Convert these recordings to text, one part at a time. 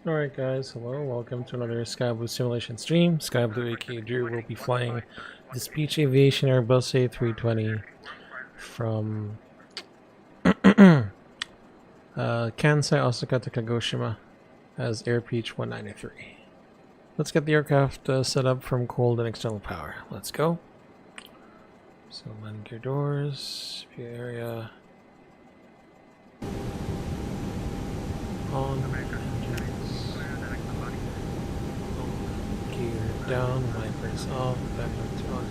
Alright guys, hello, welcome to another Sky Blue simulation stream. Sky Blue aka Drew will be flying the Speech Aviation Airbus A320 from Kansai, Osaka to Kagoshima as Airpeach 193. Let's get the aircraft set up from cold and external power. Let's go. So landing gear doors, view area, on, engines, gear down, wipers off, back to on,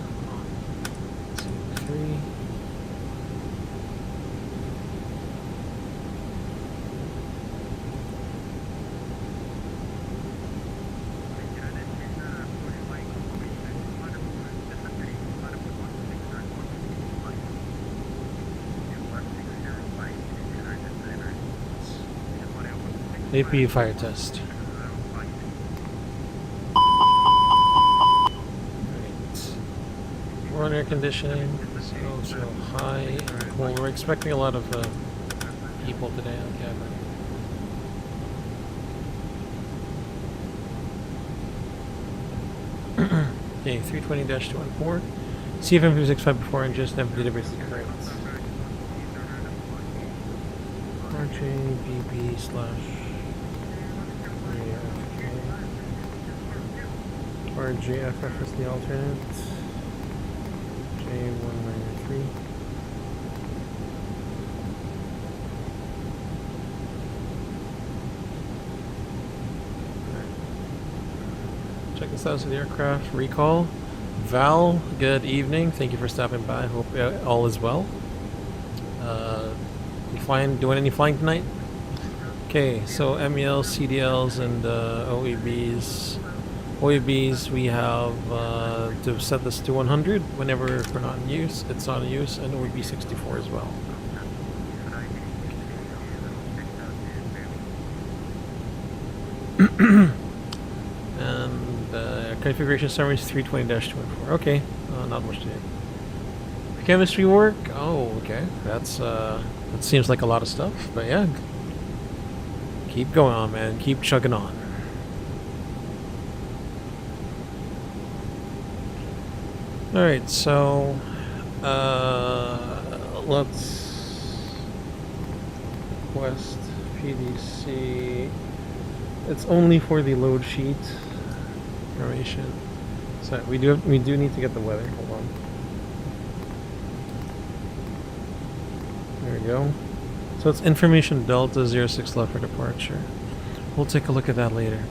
2, 3. APU fire test. Right. We're on air conditioning, so high and cold. We're expecting a lot of people today on cabin. Okay, 320-214. CFM 265 before and just have database current. RJBB / RJFK is the alternate. J193. Check the status of the aircraft. Recall. Val, good evening. Thank you for stopping by. Hope all is well. Doing any flying tonight? Okay, so MELs, CDLs, and OEBs. OEBs, we have to set this to 100 whenever we're not in use. It's not in use, and OEB 64 as well. And configuration summary is 320-214. Okay, not much to do. Chemistry work? Oh, okay. That seems like a lot of stuff, but yeah. Keep going on, man. Keep chugging on. Alright, so let's request PDC. It's only for the load sheet information. So we do need to get the weather. Hold on. There we go. So it's information Delta 06 left for departure. We'll take a look at that later.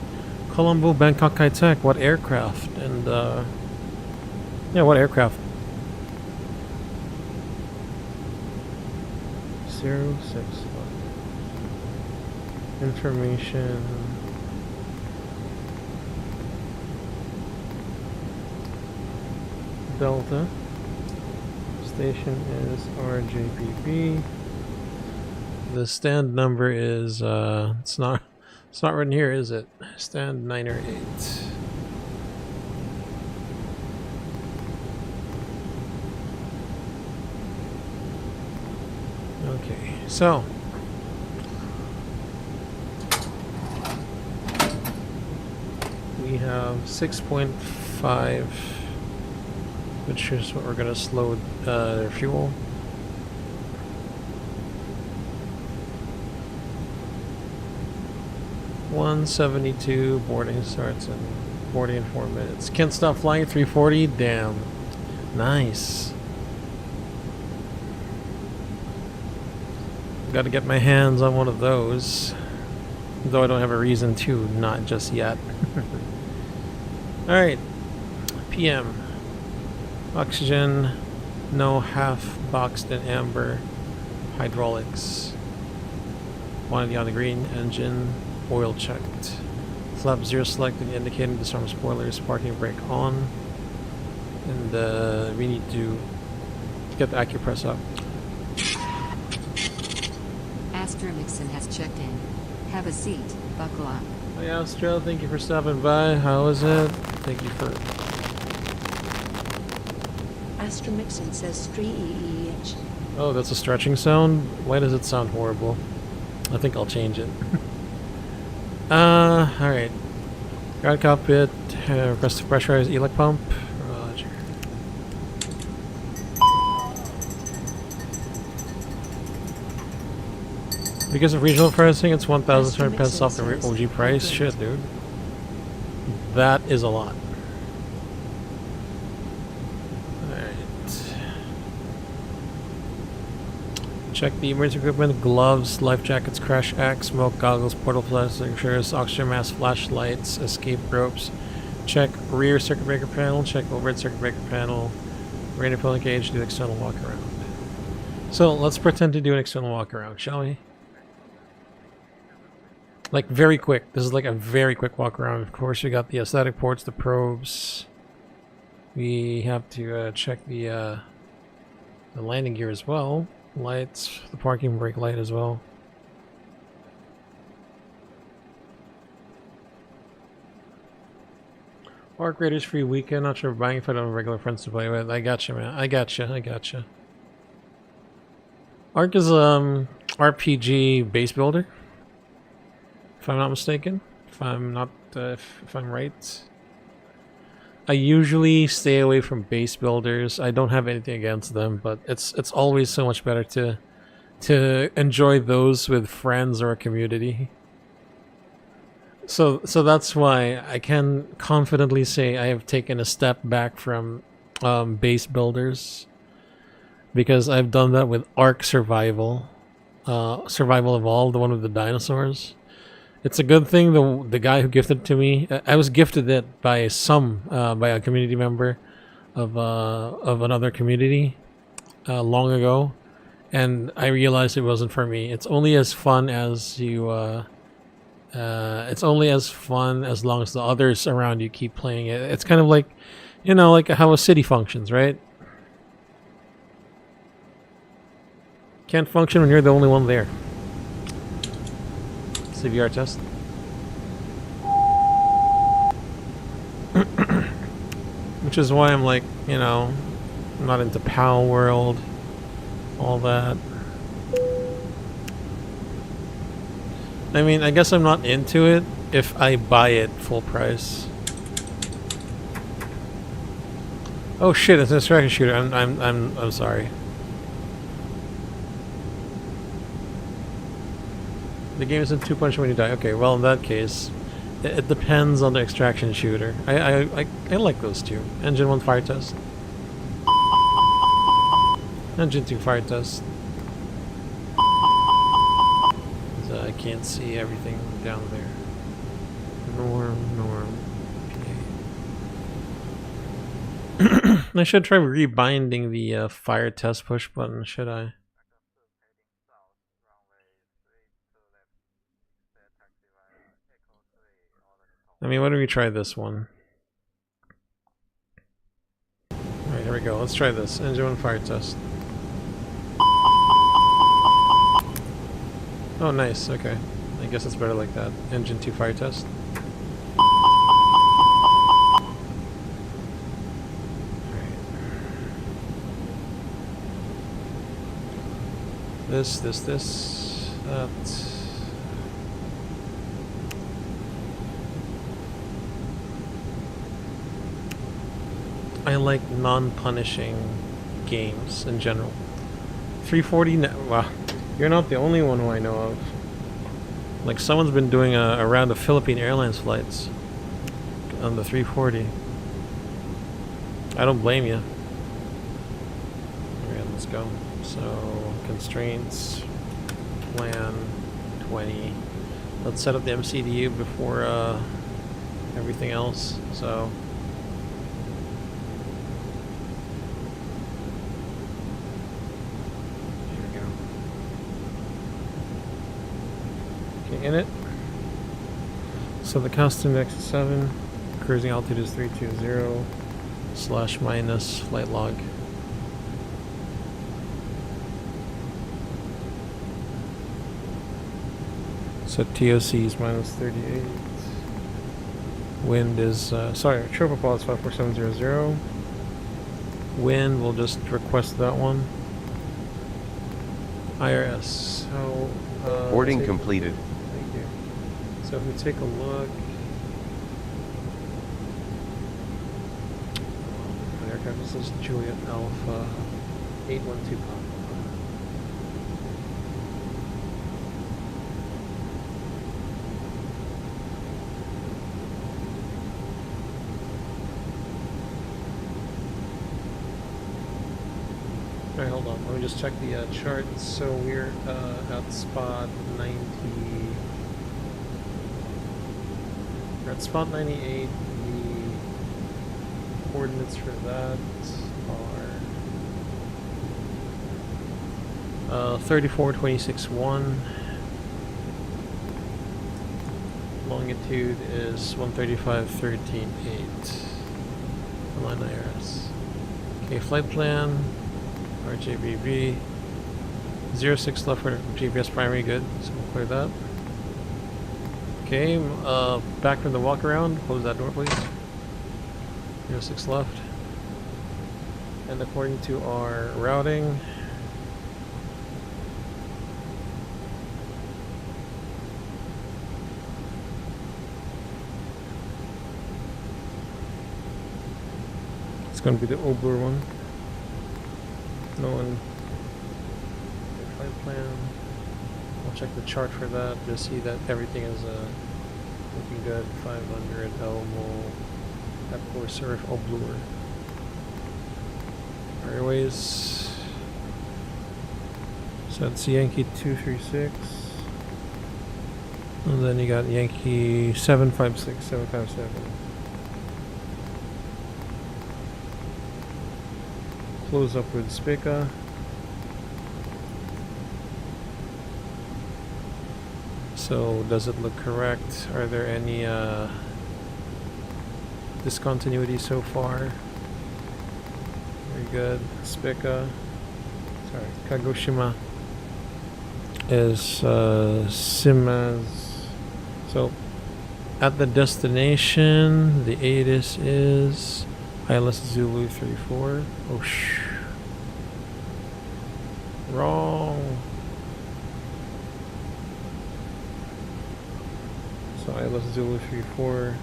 Colombo, Bangkok, Kai Tak. What aircraft? And yeah, what aircraft? 06 left. Information. Delta. Station is RJBB. The stand number is it's not written here, is it? Stand 9 or 8. Okay, so we have 6.5, which is what we're gonna slow their fuel. $172 boarding starts in 4 minutes. Can't stop flying 340. Damn, nice. Got to get my hands on one of those, though I don't have a reason to, not just yet. All right, PM. Oxygen, no half boxed in amber. Hydraulics. Quantity on the green. Engine. Oil checked. Flap 0 selected, indicating disarm spoilers. Parking brake on. And we need to get the AccuPress up. Astra Mixon has checked in. Have a seat. Buckle up. Hi Astra, thank you for stopping by. How is it? Thank you for... Astra Mixon says 3EEH. Oh, that's a stretching sound? Why does it sound horrible? I think I'll change it. Alright. Guard cockpit, request to pressurize elec pump. Roger. Because of regional pricing, it's 1,200 pence off the OG price. Shit, dude. That is a lot. Alright. Check the emergency equipment, gloves, life jackets, crash axe, smoke goggles, portal flash extinguishers, oxygen mask, flashlights, escape ropes. Check rear circuit breaker panel, check overhead circuit breaker panel, radio pulling cage, do external walk around. So let's pretend to do an external walk around, shall we? Like very quick. This is like a very quick walk around. Of course, we got the static ports, the probes. We have to check the landing gear as well. Lights, the parking brake light as well. Arc Raiders free weekend. Not sure if buying if I don't have regular friends to play with. I gotcha, man. I gotcha. Arc is RPG base builder, if I'm not mistaken. If I'm right. I usually stay away from base builders. I don't have anything against them, but it's always so much better to enjoy those with friends or a community. So that's why I can confidently say I have taken a step back from base builders, because I've done that with Ark Survival, Survival Evolved, the one with the dinosaurs. It's a good thing the guy who gifted it to me, I was gifted it by by a community member of another community long ago, and I realized it wasn't for me. It's only as fun as it's only as fun as long as the others around you keep playing it. It's kind of like, you know, like how a city functions, right? Can't function when you're the only one there. CVR test. Which is why I'm like, you know, I'm not into PAL World, all that. I mean, I guess I'm not into it if I buy it full price. Oh shit, it's an extraction shooter. I'm sorry. The game isn't too punchy when you die. Okay, well in that case, it depends on the extraction shooter. I like those two. Engine 1 fire test. Engine 2 fire test. I can't see everything down there. Norm. Okay. I should try rebinding the fire test push button, should I? I mean, why don't we try this one? Alright, here we go. Let's try this. Engine 1 fire test. Oh, nice. Okay. I guess it's better like that. Engine 2 fire test. Alright. This, that. I like non-punishing games in general. 340. Wow, you're not the only one who I know of. Like, someone's been doing a round of Philippine Airlines flights on the 340. I don't blame you. Alright, let's go. So, constraints, plan, 20. Let's set up the MCDU before everything else. So, in it. So the cost index is 7, cruising altitude is 320 /- flight log. So TOC is -38. Wind is sorry, Tropopol is 54700. Wind, we'll just request that one. IRS. So boarding completed. So if we take a look, the aircraft, this is Juliet Alpha 812 Papa. Alright, hold on. Let me just check the chart. So we're at spot 90. We're at spot 98. The coordinates for that are 34.26.1. Longitude is 135.13.8. Align IRS. Okay, flight plan. RJBB 06 left for GPS primary, good, so we'll clear that. Okay, back from the walk around, close that door please. 06 left. And according to our routing, it's going to be the Oblur one. No one. Flight plan. I'll check the chart for that to see that everything is looking good. 500 Elmo at Core Surf Oblur. Airways. So it's Yankee 236. And then you got Yankee 756, 757. Close up with Spica. So does it look correct? Are there any discontinuity so far? Very good. Spica. Sorry, Kagoshima is Simas. So at the destination, the ATIS is ILS Zulu 34. Oh wrong. So ILS Zulu 34.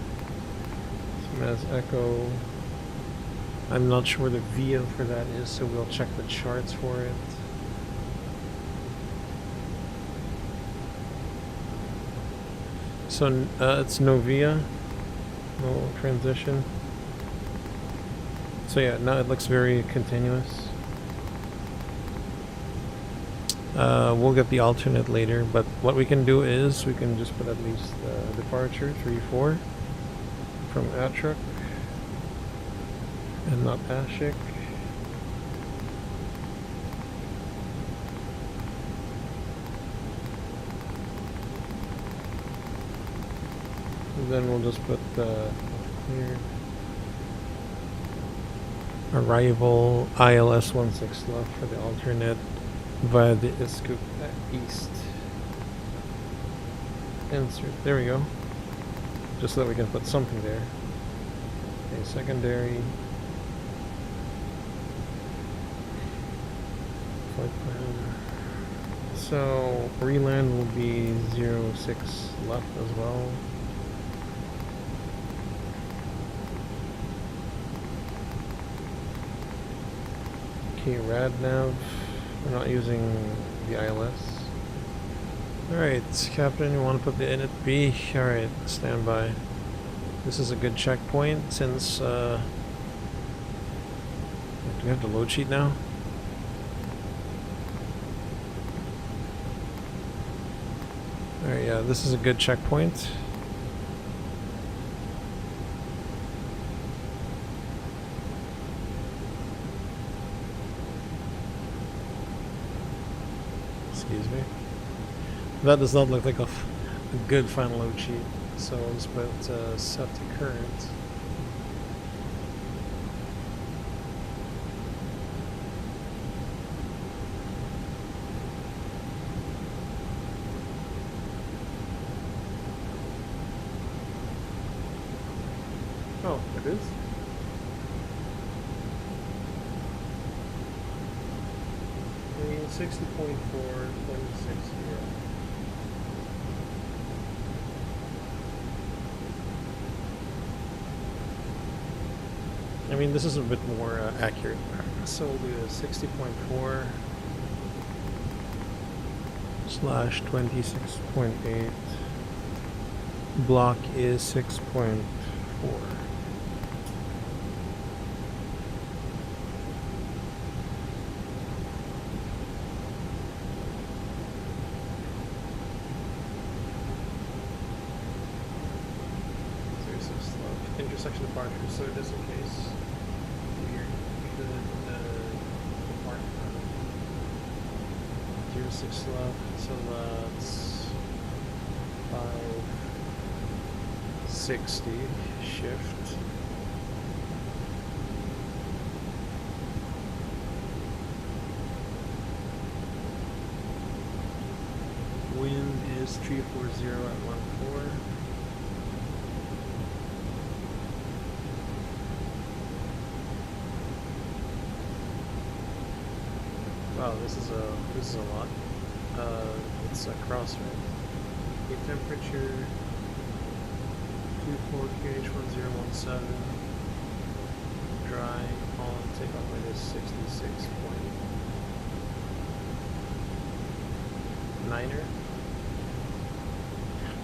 As Echo. I'm not sure where the VO for that is, so we'll check the charts for it. So it's no VIA, no transition. So yeah, now it looks very continuous. We'll get the alternate later, but what we can do is we can just put at least departure 34 from Atruk and not Ashik. And then we'll just put here. Arrival ILS 16 left for the alternate via the Iskuk East. Insert. There we go. Just so that we can put something there. Okay, secondary. Flight plan. So reland will be 06 left as well. Okay, RadNav. We're not using the ILS. Alright, Captain, you want to put the init B? Alright, stand by. This is a good checkpoint since, do we have the load sheet now? Alright, yeah, this is a good checkpoint. Excuse me. That does not look like a good final load sheet, so I'll just put set to current. Oh, it is? I mean, 60.4, 26 here. I mean, this is a bit more accurate. So we'll do a 60.4 slash 26.8. Block is 6.4. Intersection departure, so just in case you're depart from 06 left, so that's 560 shift. Wind is 340 at 14. Wow, this is a lot. It's a crosswind. The temperature 24 QH1017. Dry. All takeoff weight is 66.9er.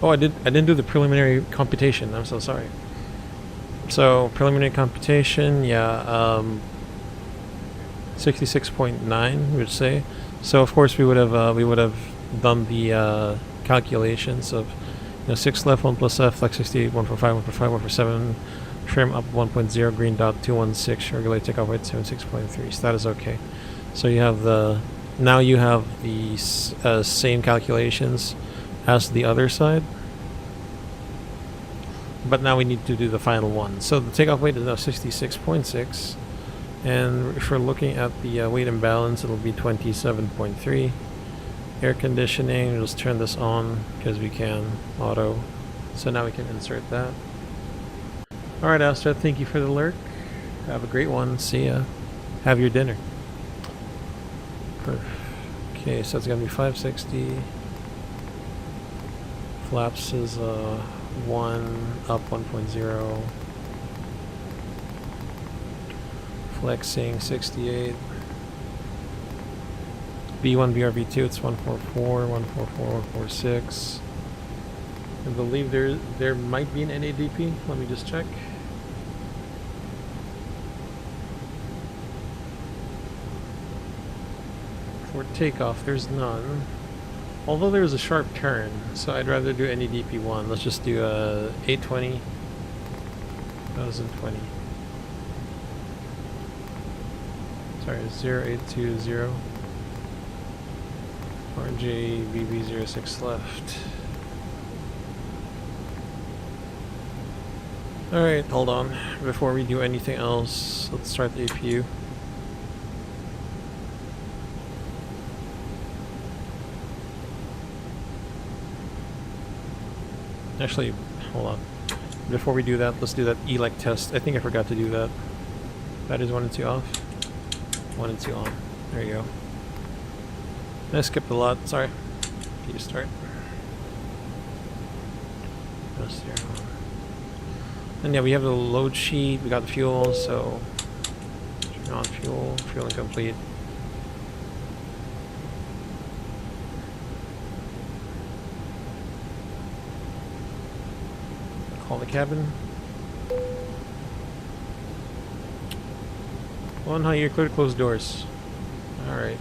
Oh, I didn't do the preliminary computation. I'm so sorry. So preliminary computation, yeah. 66.9, we would say. So of course we would have done the calculations of 6 left, 1 plus F, flex 68, 145, 145, 147, trim up 1.0, green dot 216, regulate takeoff weight 76.3. So that is okay. So you have the same calculations as the other side, but now we need to do the final one. So the takeoff weight is now 66.6. And if we're looking at the weight imbalance, it'll be 27.3. Air conditioning, we'll just turn this on because we can auto. So now we can insert that. Alright, Astra, thank you for the lurk. Have a great one. See ya. Have your dinner. Okay, so it's gonna be 560. Flaps is 1 up 1.0. Flexing 68. B1, BRV2, it's 144, 144, 146. I believe there might be an NADP. Let me just check. For takeoff, there's none. Although there's a sharp turn, so I'd rather do NADP1. Let's just do 820, 2020. Sorry, 0820. RJBB 06 left. Alright, hold on. Before we do anything else, let's start the APU. Actually, hold on. Before we do that, let's do that ELEC test. I think I forgot to do that. That is 1 and 2 off. 1 and 2 on. There you go. I skipped a lot, sorry. Can you start? Just here. And yeah, we have the load sheet, we got the fuel, so turn on fuel, fuel incomplete. Call the cabin. One high, you're clear to close doors. Alright.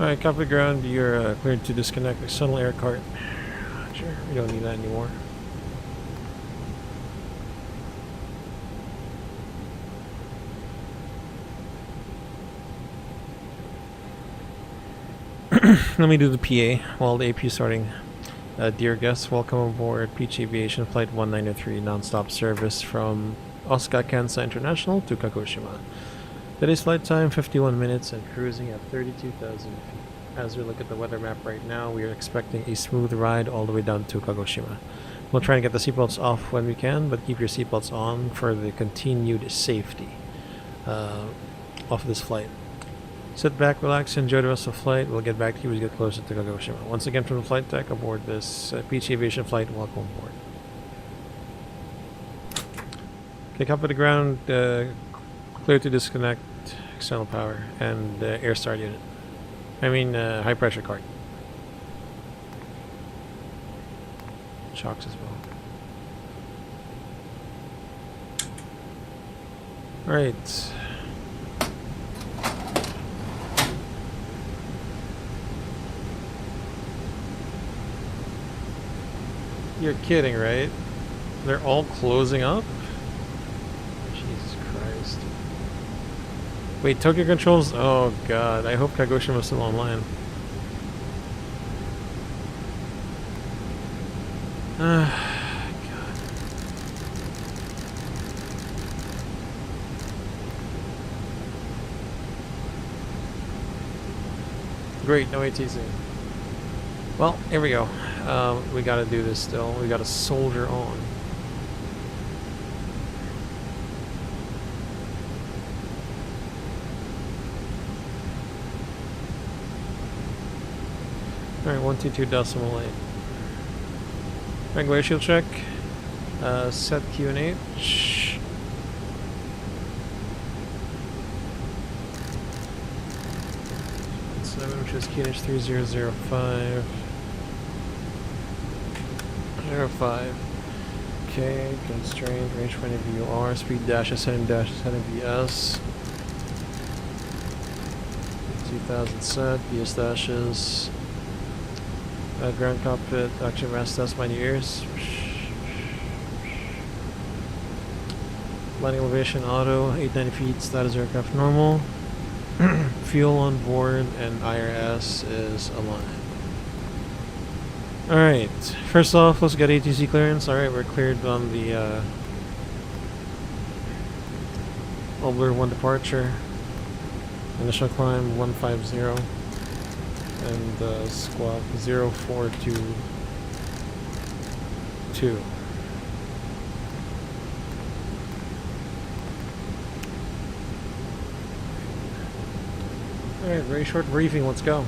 Alright, copy ground, you're cleared to disconnect external air cart. Sure, we don't need that anymore. Let me do the PA while the AP is starting. Dear guests, welcome aboard Peach Aviation Flight 193 non-stop service from Osaka-Kansai International to Kagoshima. Today's flight time 51 minutes and cruising at 32,000 feet. As we look at the weather map right now, we are expecting a smooth ride all the way down to Kagoshima. We'll try and get the seatbelts off when we can, but keep your seatbelts on for the continued safety. off of this flight. Sit back, relax, enjoy the rest of the flight. We'll get back to you as we get closer to Kagoshima. Once again from the flight deck aboard this Peach Aviation flight, welcome aboard. Okay, copy the ground, clear to disconnect external power and air start unit. I mean high pressure cart. Shocks as well. Alright. You're kidding, right? They're all closing up? Jesus Christ. Wait, Tokyo controls? Oh god, I hope Kagoshima's still online. God. Great, no ATC. Well, here we go. We gotta do this still. We gotta soldier on. Alright, 122.8. Right, glacial check. Set QNH. Which is QNH 3005. 05. Okay, constraint, range 20 VOR, speed dash ascending VS. 2000 set, BS dashes. Ground cockpit, action mass test, mind your ears. Landing elevation auto, 890 feet, status aircraft normal. Fuel on board and IRS is aligned. Alright, first off, let's get ATC clearance. Alright, we're cleared on the Obler 1 departure. Initial climb 150 and squawk 0422. Alright, very short briefing, let's go.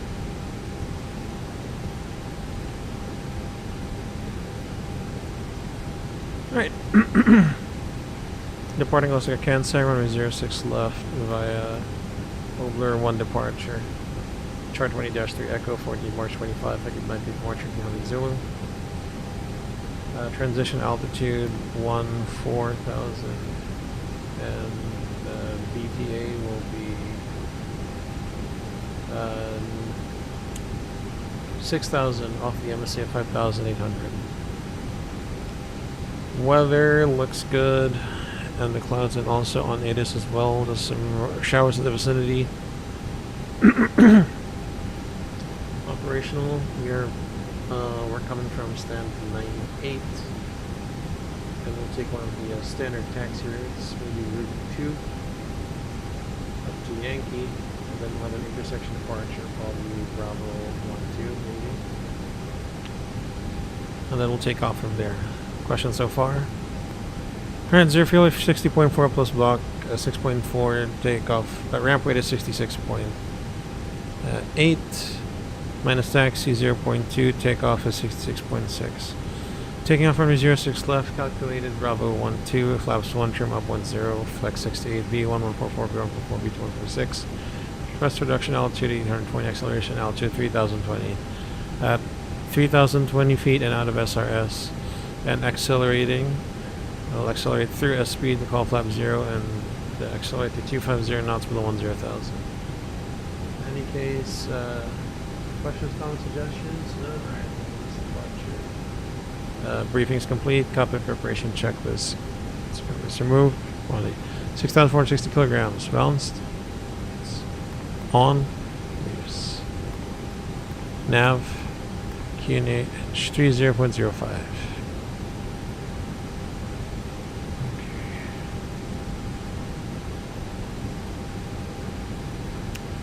Alright. Departing Osaka-Kansai, runway 06 left via Obler 1 departure. Chart 20-3 Echo, 14 March 25, effective 19th March 19 Zulu. Transition altitude 14,000 and BTA will be 6,000 off the MSC at 5,800. Weather looks good, and the clouds and also on ATIS as well. There's some showers in the vicinity. Operational. We're coming from stand 98, and we'll take one of the standard taxi routes, maybe route 2 up to Yankee, and then we'll have an intersection departure, probably Bravo 1-2 maybe, and then we'll take off from there. Questions so far? Alright, zero fuel 60.4 plus block 6.4 takeoff. Ramp weight is 66.8. Minus taxi 0.2. Takeoff is 66.6. Taking off from 06 left. Calculated Bravo 1-2. Flaps 1. Trim up 10. Flex 68B 1144 B144 B246. Thrust reduction altitude 820. Acceleration altitude 3020. At 3,020 feet and out of SRS. And accelerating, we'll accelerate through S speed to call flap 0 and accelerate to 250 knots below 10,000. In any case, questions, comments, suggestions? No? Alright, briefing's complete, cockpit preparation checklist. Let's remove quantity. 6,460 kilograms, balanced. On, use. Nav, QNH 30.05.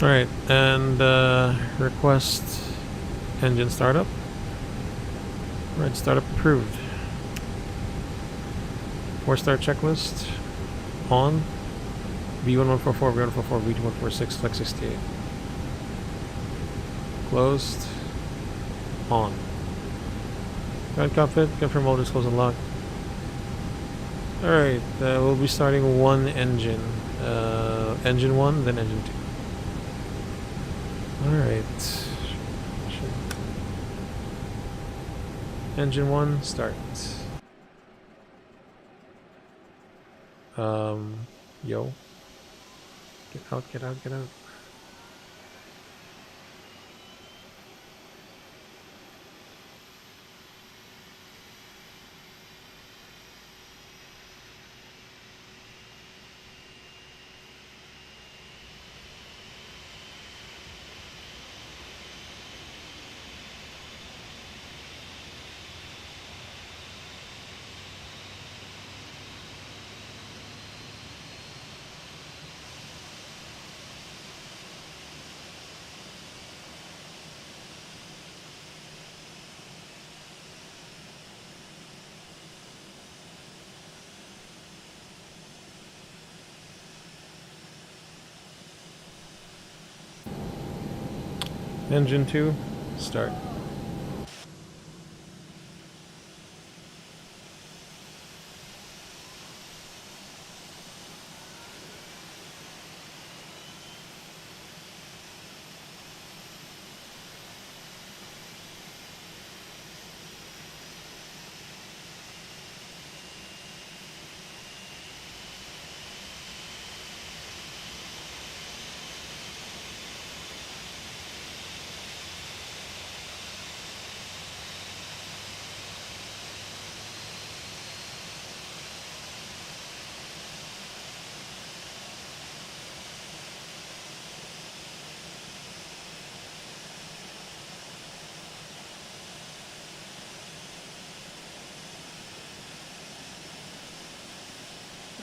Alright, and request engine startup. Right, startup approved. 4-star checklist on. V1144, V144, V2146, flex 68. Closed. On. Ground cockpit, confirm all disclosed and locked. Alright, we'll be starting one engine. Engine 1, then engine 2. Alright. Engine 1, start. Yo. Get out, get out, get out. Engine 2, start.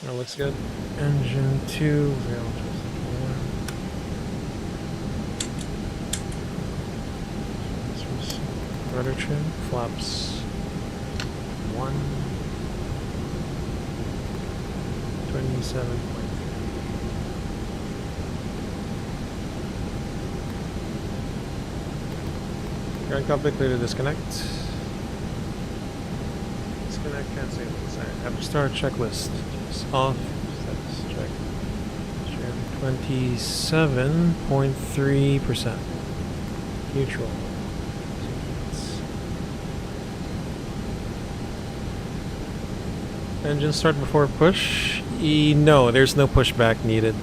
That looks good. Engine 2, rudder trim, flaps 1, 27. Ground cockpit clear to disconnect. Disconnect, can't say what's there. After start checklist. Off. Status check. 27.3%. Neutral. Engine start before push. No, there's no pushback needed.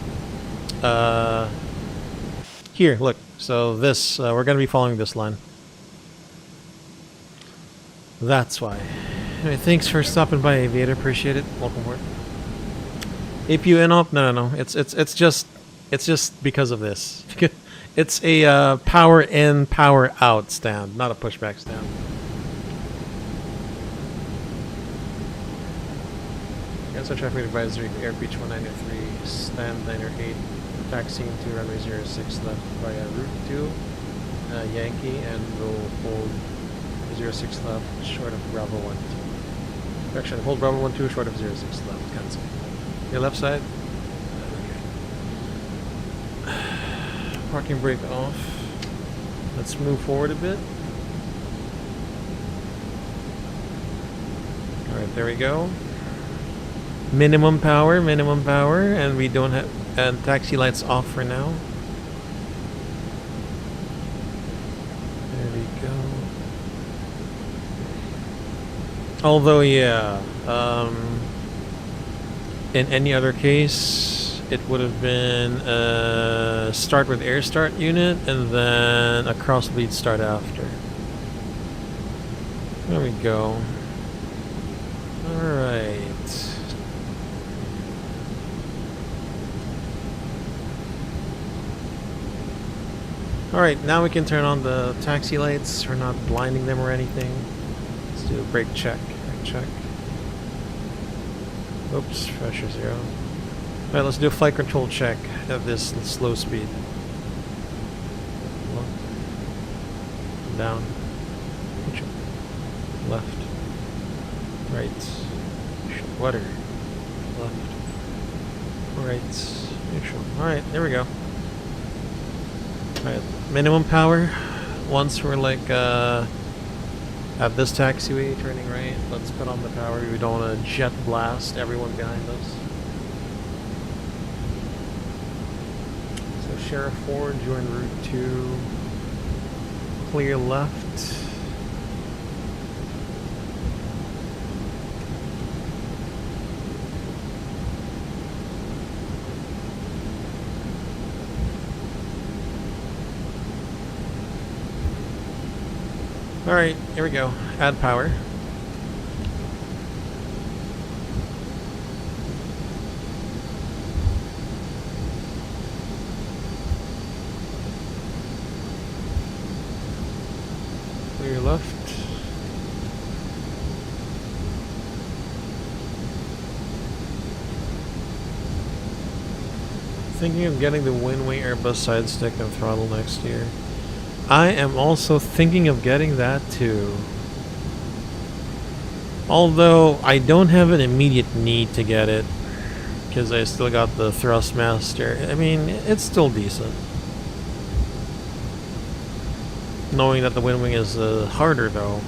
Here, look. So this, we're going to be following this line. That's why. Anyway, thanks for stopping by, Aviator. Appreciate it. Welcome aboard. APU in op? No. It's just because of this. It's a power in, power out stand, not a pushback stand. Cancel traffic advisory, air beach 193, stand 908, taxiing to runway 06 left via route 2, Yankee, and we'll hold 06 left short of Bravo 12. Correction, hold Bravo 12 short of 06 left, cancel. Your left side? Okay. Parking brake off. Let's move forward a bit. Alright, there we go. Minimum power, and we don't have, and taxi lights off for now. There we go. Although, yeah, in any other case, it would have been start with air start unit and then a cross bleed start after. There we go. Alright. Alright, now we can turn on the taxi lights. We're not blinding them or anything. Let's do a brake check. Brake check. Oops, pressure 0. Alright, let's do a flight control check at this slow speed. Look. Down. Left. Right. Water. Left. Right. Neutral. Alright, there we go. Alright, minimum power. Once we're like at this taxiway turning right, let's put on the power. We don't want to jet blast everyone behind us. So Sheriff 4, join route 2, clear left. Alright, here we go. Add power. Clear left. Thinking of getting the Winway Airbus side stick and throttle next year. I am also thinking of getting that too. Although I don't have an immediate need to get it because I still got the Thrustmaster. I mean, it's still decent. Knowing that the Windwing is harder though,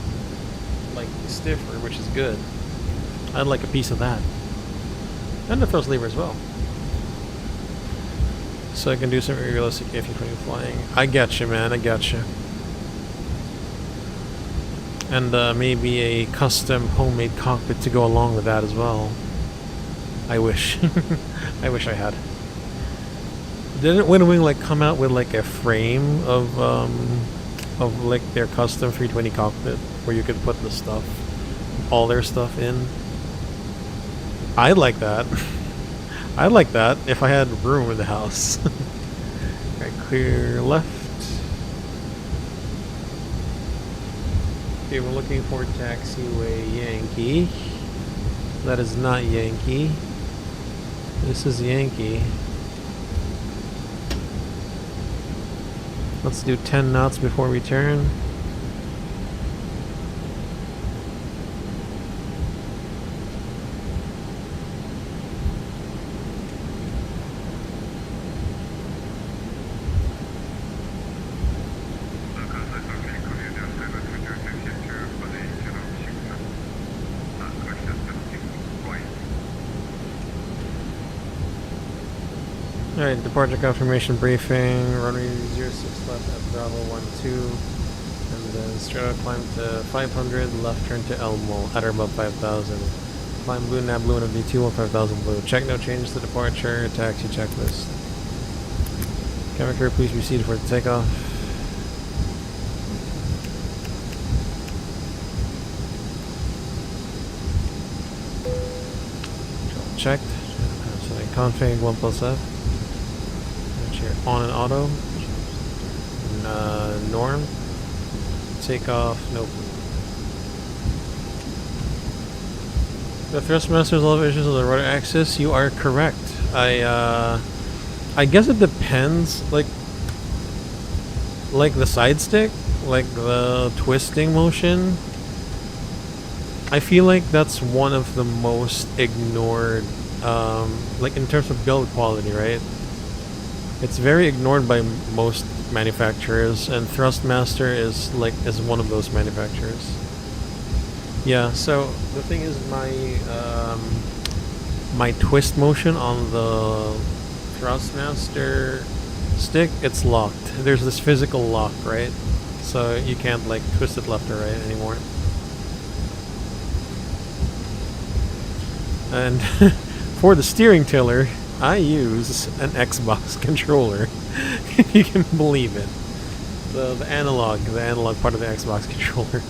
like stiffer, which is good. I'd like a piece of that. And the thrust lever as well. So I can do some realistic A320 flying. I get you, man. I get you. And maybe a custom homemade cockpit to go along with that as well. I wish. I wish I had. Didn't Windwing like come out with like a frame of like their custom 320 cockpit where you could put the stuff, all their stuff in? I'd like that. I'd like that if I had room in the house. Alright, clear left. Okay, we're looking for taxiway Yankee. That is not Yankee. This is Yankee. Let's do 10 knots before we turn. Alright, departure confirmation briefing, runway 06 left at Bravo 12, and then straight out climb to 500, left turn to Elmo, at or above 5,000. Climb blue, nav blue, and D2 5000 blue. Check no changes to departure, taxi checklist. Camera crew, please be seated for the takeoff. Checked. Setting config 1+F. On and auto. Norm. Takeoff. Nope. The Thrustmaster's elevations of the rudder axis. You are correct. I guess it depends. Like the side stick, like the twisting motion. I feel like that's one of the most ignored. Like in terms of build quality, right? It's very ignored by most manufacturers, and Thrustmaster is one of those manufacturers. Yeah, so the thing is, my twist motion on the Thrustmaster stick, it's locked. There's this physical lock, right? So you can't like twist it left or right anymore. And for the steering tiller, I use an Xbox controller, if you can believe it. The analog part of the Xbox controller.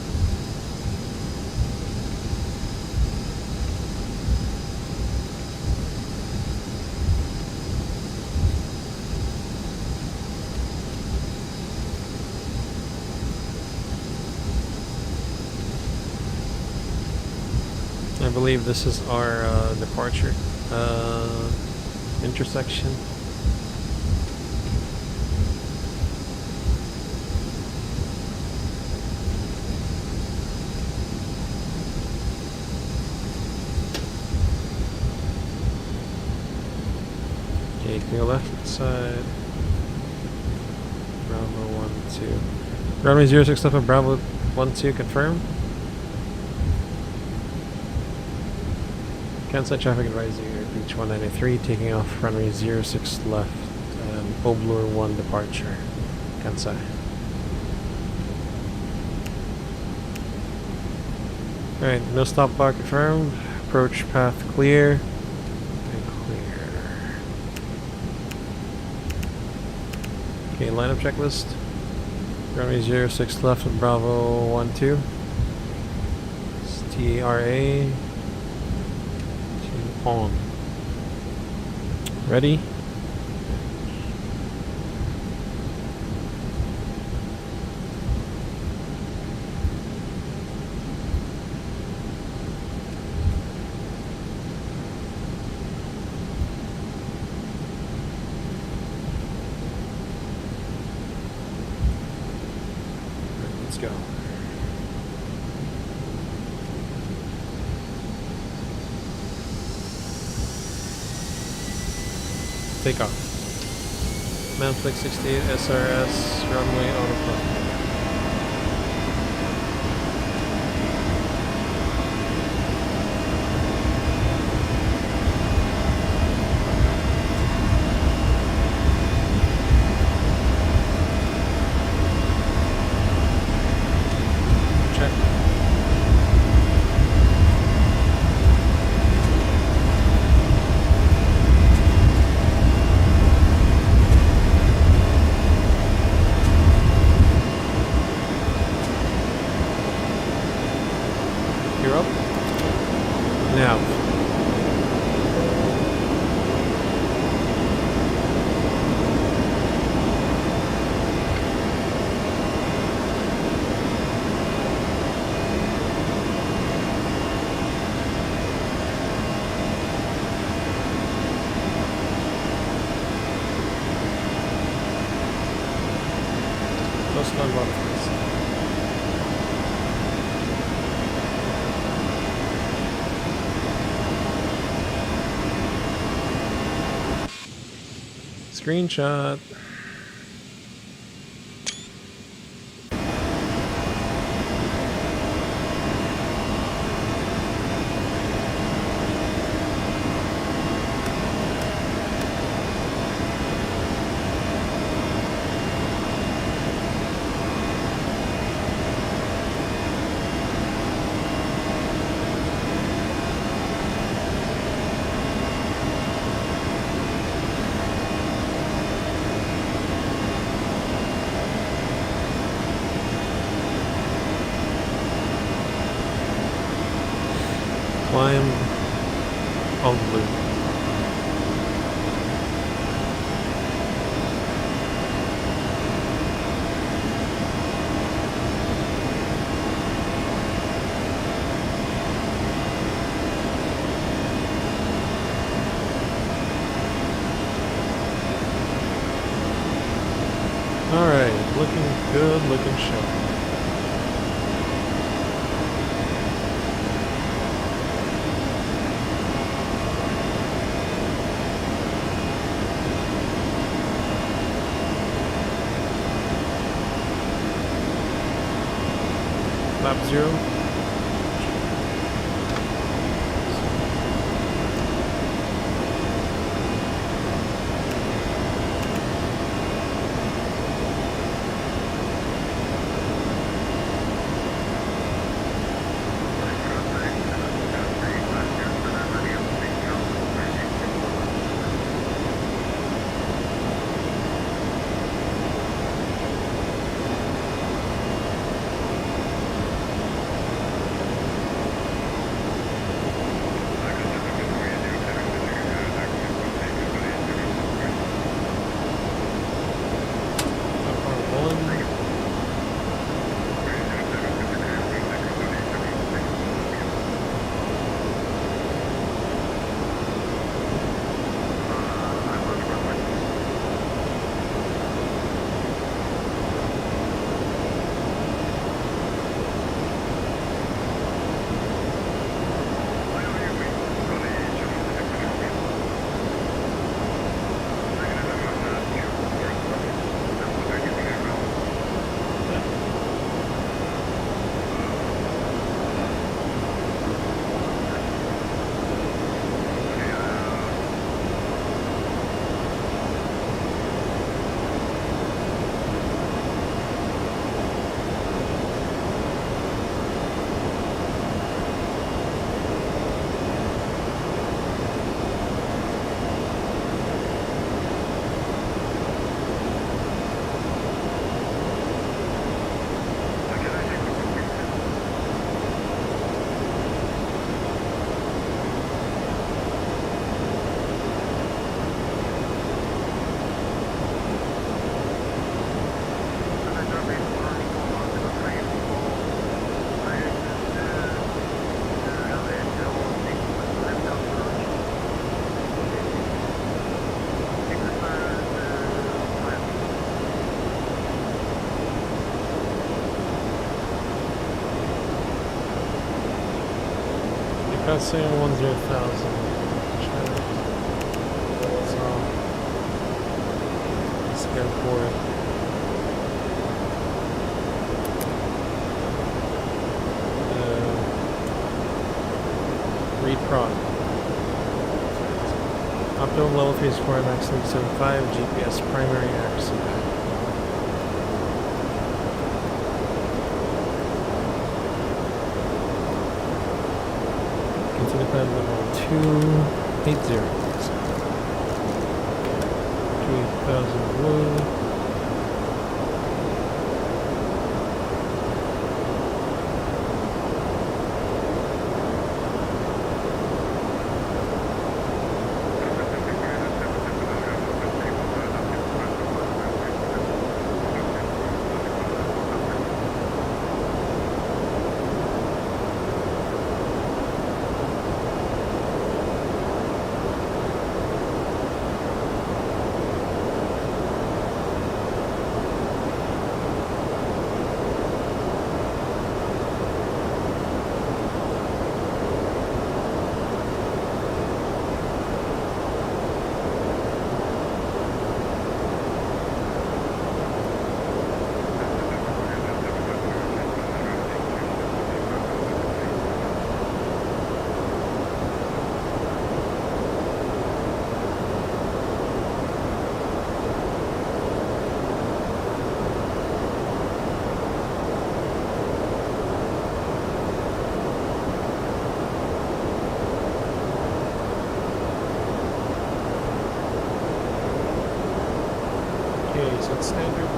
I believe this is our departure intersection. Okay, can go left side. Bravo 1-2. Runway 06 left of Bravo 1-2 confirm. Kansai traffic advisory, beach 193, taking off runway 06 left, and Oblure 1 departure, Kansai. Alright, no stop bar confirmed, approach path clear, and clear. Okay, lineup checklist. Runway 06 left of Bravo 1-2. TRA. On. Ready? Let's go. Take off. Manflick 68 SRS runway autopilot. Check. You're up. Now. Close line bottom, please. Screenshot. Climb of loop. Alright, looking good, looking sharp. Lap 0. Passing 10,000. So, let's go for it. Read prod. Optimum level 3 is 4, max 375, GPS primary accuracy. Continue plan level 280. 3,000 blue. Okay, so it's standard.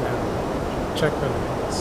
Now, check benefits.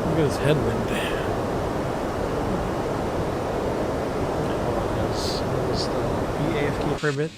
Look at this headwind. Okay, hold on, guys. Let's be AFK for a bit.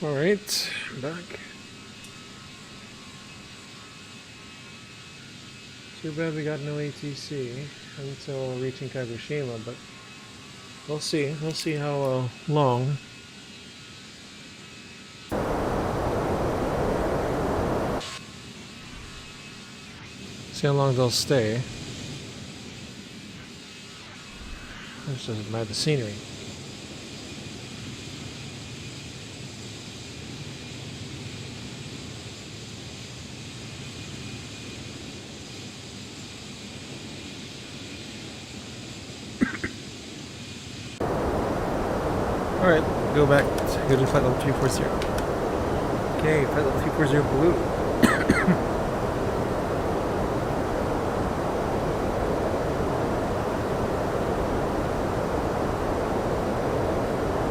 All right, I'm back. Too bad we got no ATC until reaching Kagoshima, but we'll see. We'll see how long. See how long they'll stay. I just admire the scenery. Alright, go back. Go to flight level 340. Okay, flight level 340 blue.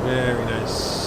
Very nice.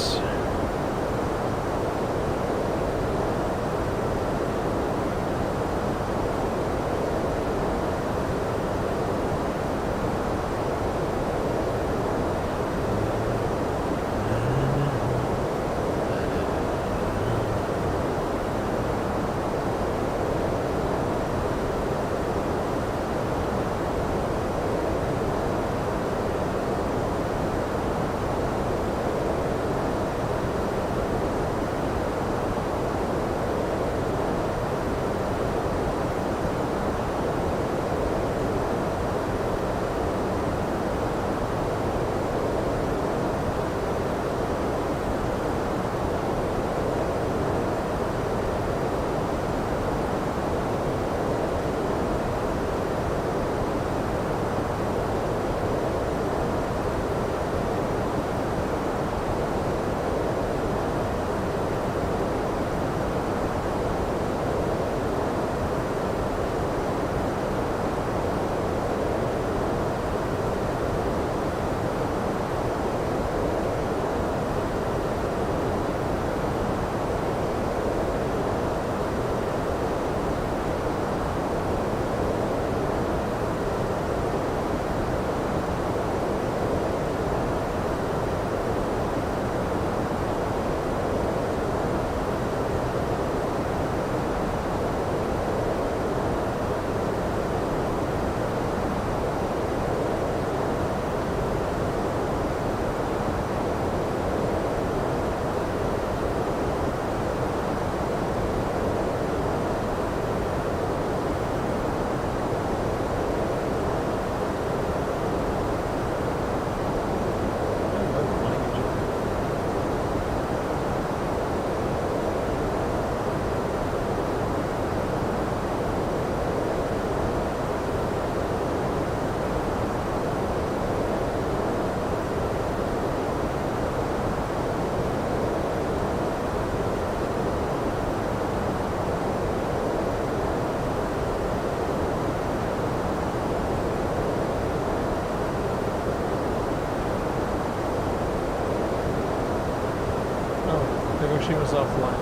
Kagoshima's offline.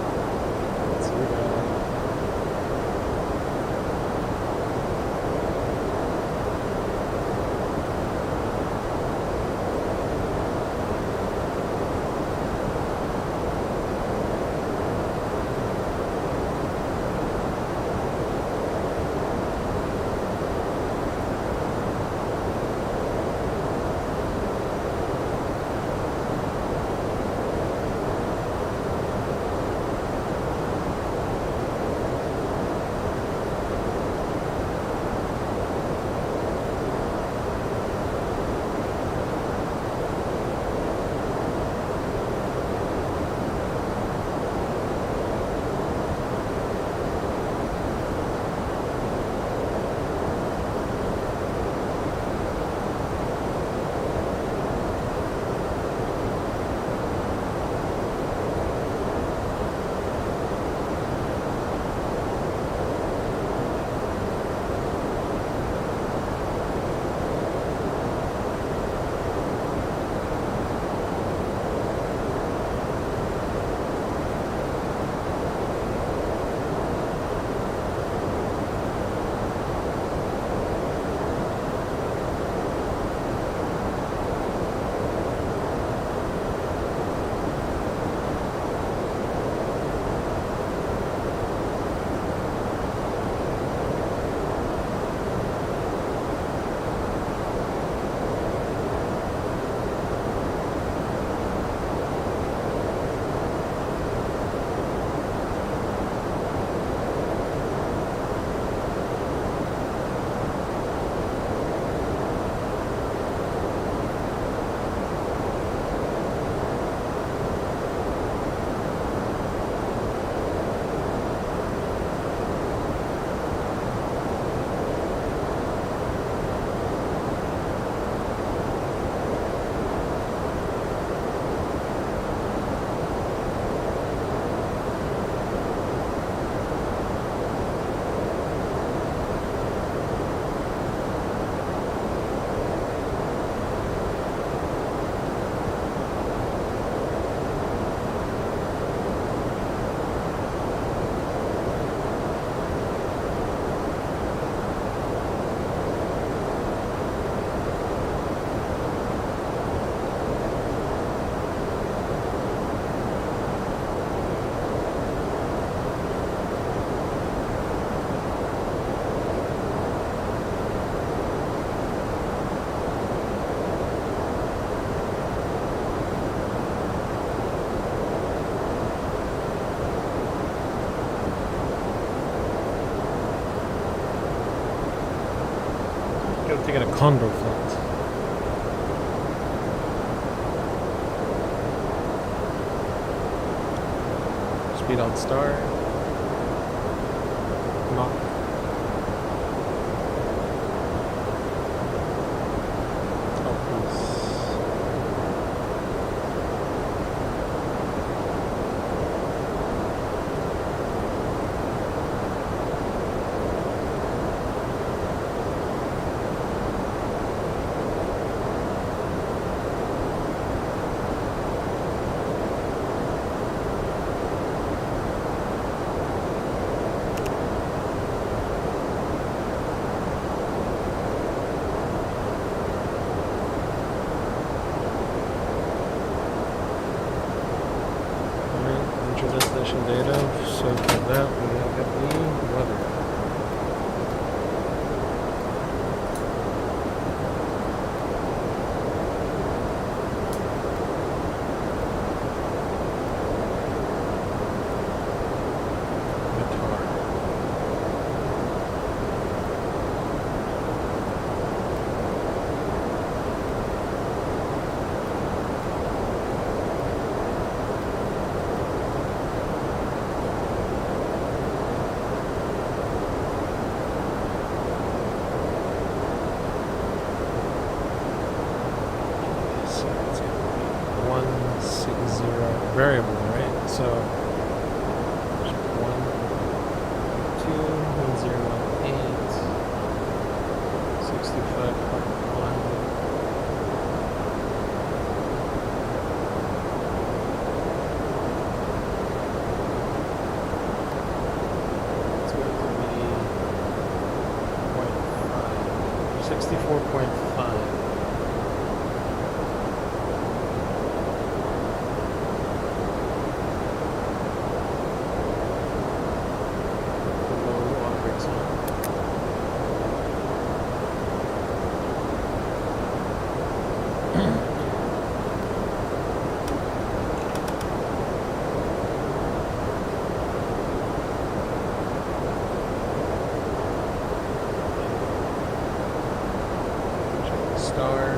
Let's see what Could have taken a condo flight. Speed out star. Knock. Destination data, so for that we have got the weather. Variable, right? So 1, 2, 1018, 65.1. It's going to be 0.5, 64.5. Star.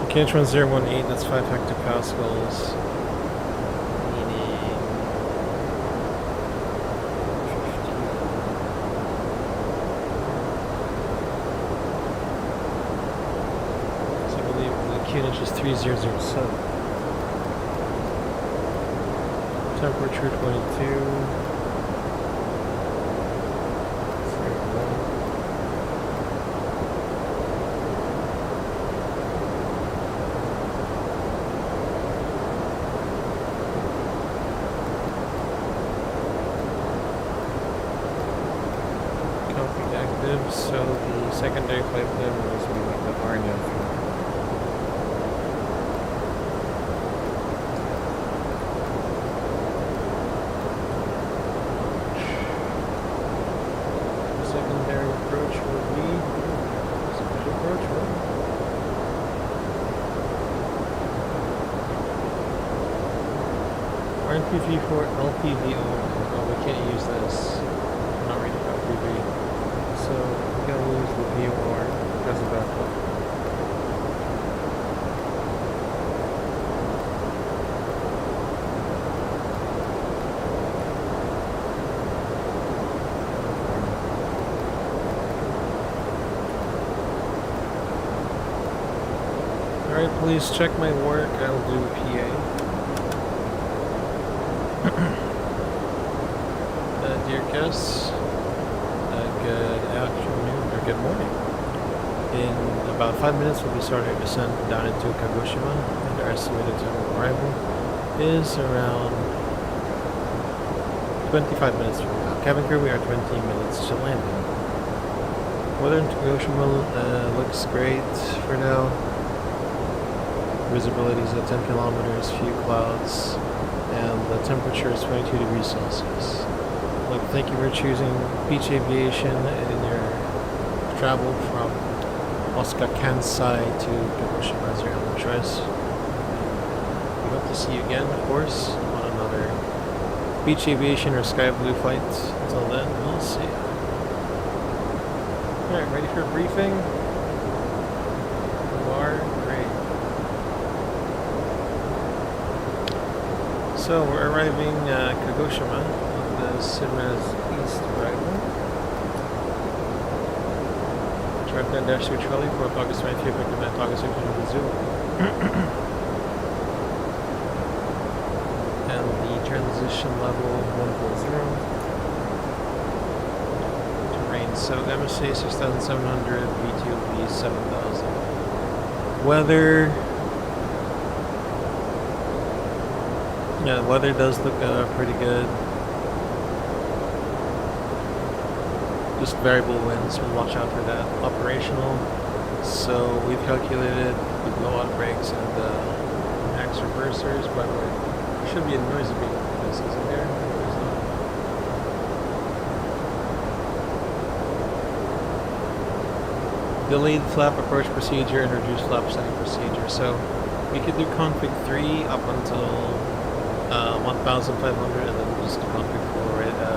KH1018, that's 5 hectopascals, meaning 15. So I believe the QNH is 3007. Temperature 22. So the secondary flight plan will just be like the RNF. Secondary approach will be special approach, right? RNPV4 LPVO. Oh, we can't use this. I'm not reading LPV. So we're going to use the VOR as a backup. please check my work. I'll do PA. Dear guests, good afternoon or good morning. In about 5 minutes, we'll be starting our descent down into Kagoshima, and our estimated time of arrival is around 25 minutes from now. Cabin crew, we are 20 minutes to landing. Weather in Kagoshima looks great for now. Visibility is at 10 kilometers, few clouds, and the temperature is 22 degrees Celsius. I'd like to thank you for choosing Beach Aviation in your travel from Osaka-Kansai to Kagoshima as your airline choice. We hope to see you again, of course, on another Beach Aviation or Sky Blue flight. Until then, we'll see you. Alright, ready for a briefing? You are? Great. So, we're arriving at Kagoshima on the Sima's east arrival. Chart 10-3 trolley, 4th August 23, effective 9th August 2022. And the transition level 140. So MSA 6700, V2B 7000. Weather. Yeah, weather does look pretty good. Just variable winds, we'll watch out for that. Operational. So we've calculated we blow out brakes and max reversers. By the way, there should be a noise abatement for this, isn't there? There's not. Delayed flap approach procedure and reduced flap setting procedure. So we could do config 3 up until 1500 and then just do config 4 right after.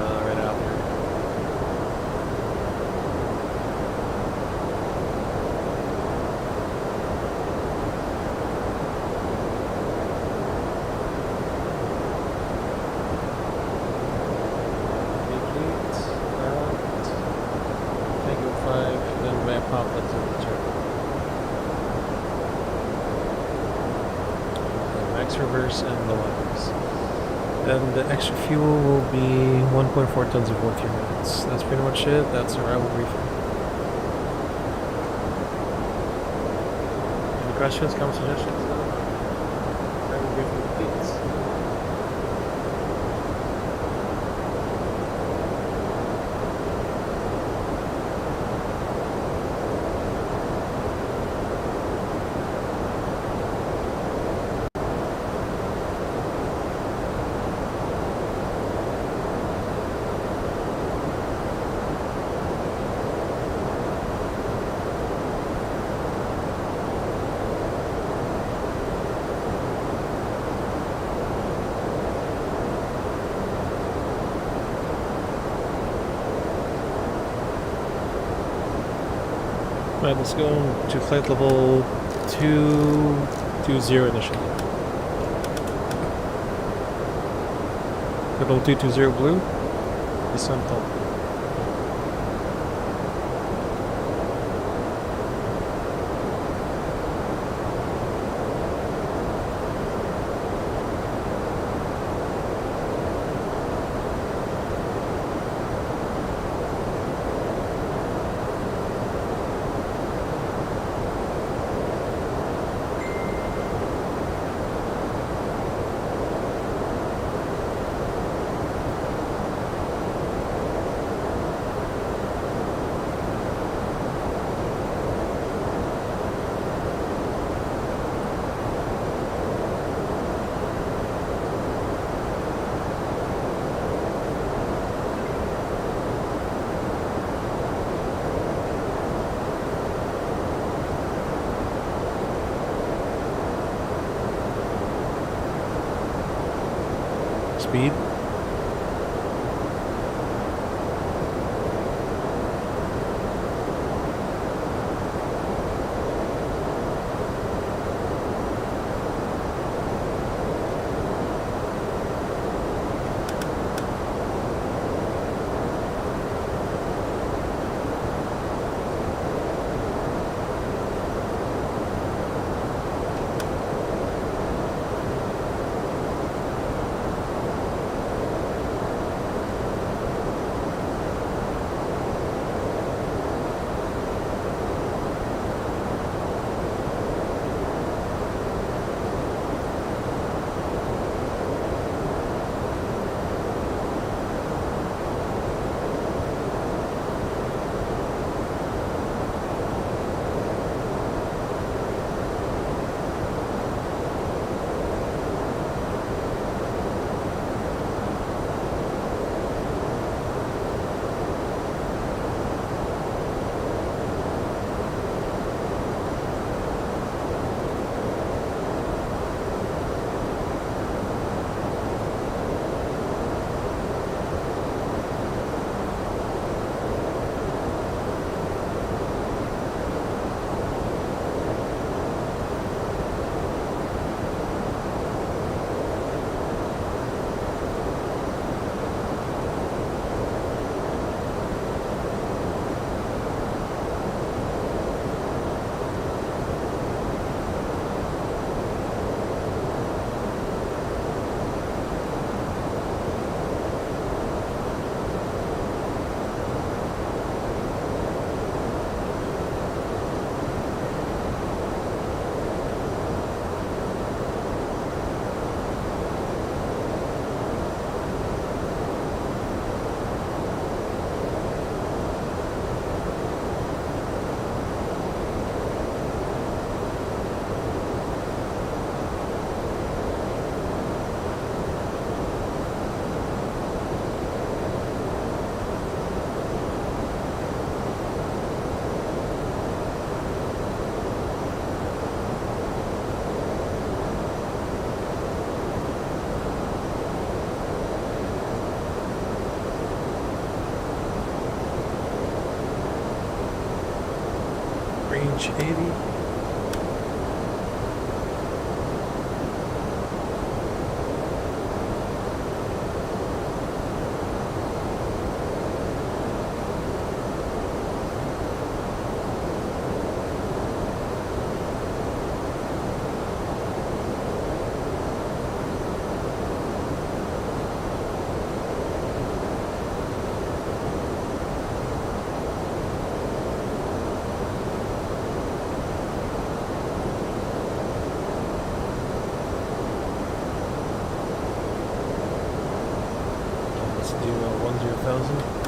Reverse and the levels. Then the extra fuel will be 1.4 tons of 14 minutes. That's pretty much it. That's arrival briefing. Any questions, comments, suggestions? Arrival briefing, please. Alright, let's go to flight level 220 initially. Level 220 blue, descent all. Speed. range 80. Let's do 10,000.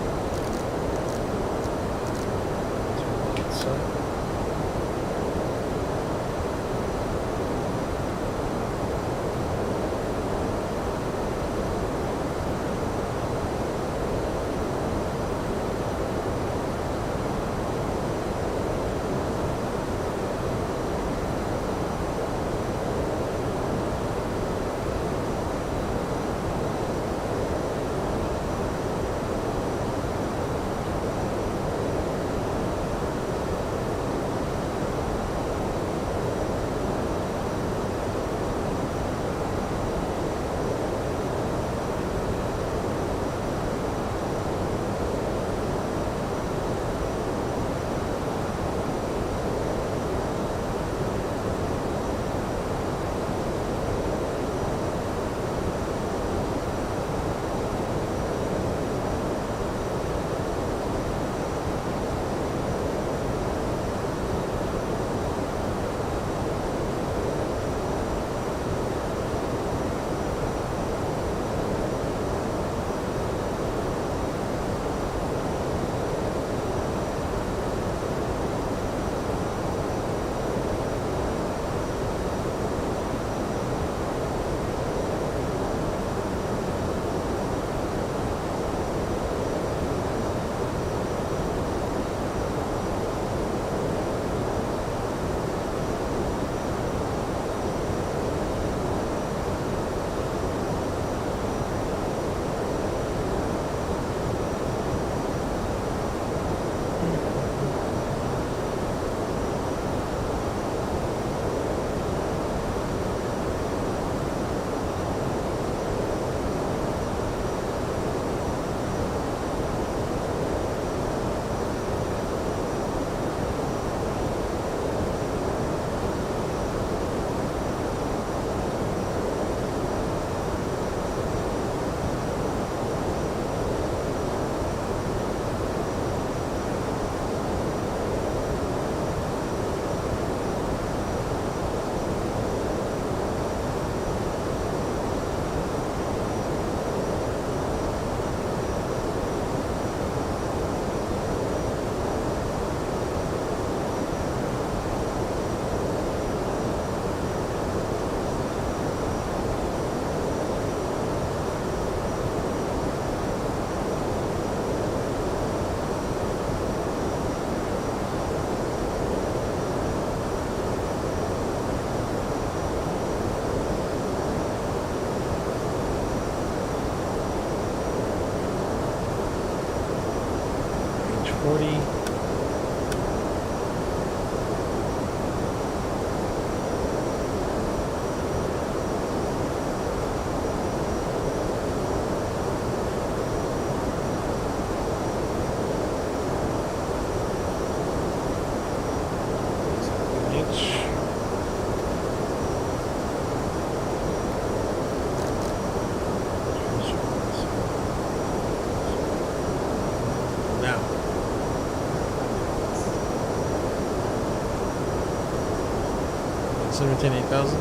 So retain 8,000.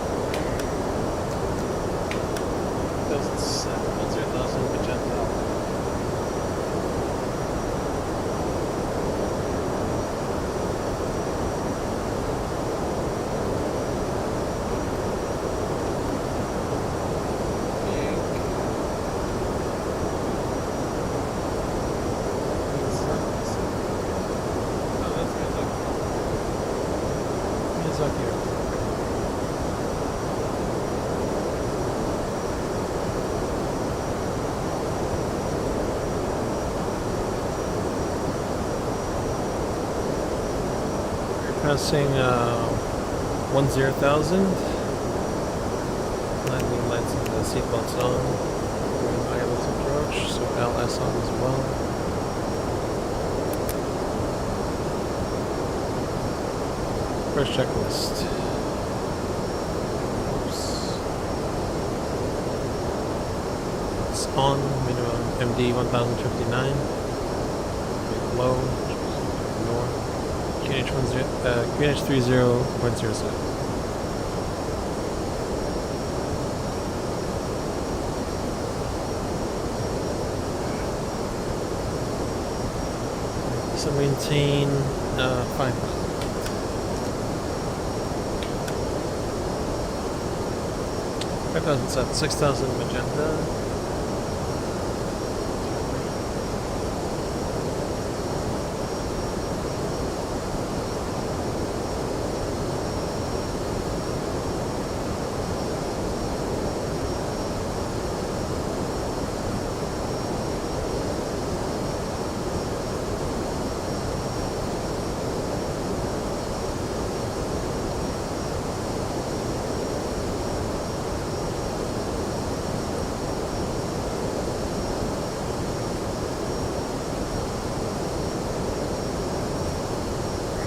1,000 percentile. Pressing 10,000. Landing lights and the seatbelts on. Doing ILS approach, so LS on as well. First checklist. Oops. It's on, minimum MD 1059. Low, ignore. QNH 30.07. So maintain 5,000. 5,000 set, 6,000 magenta.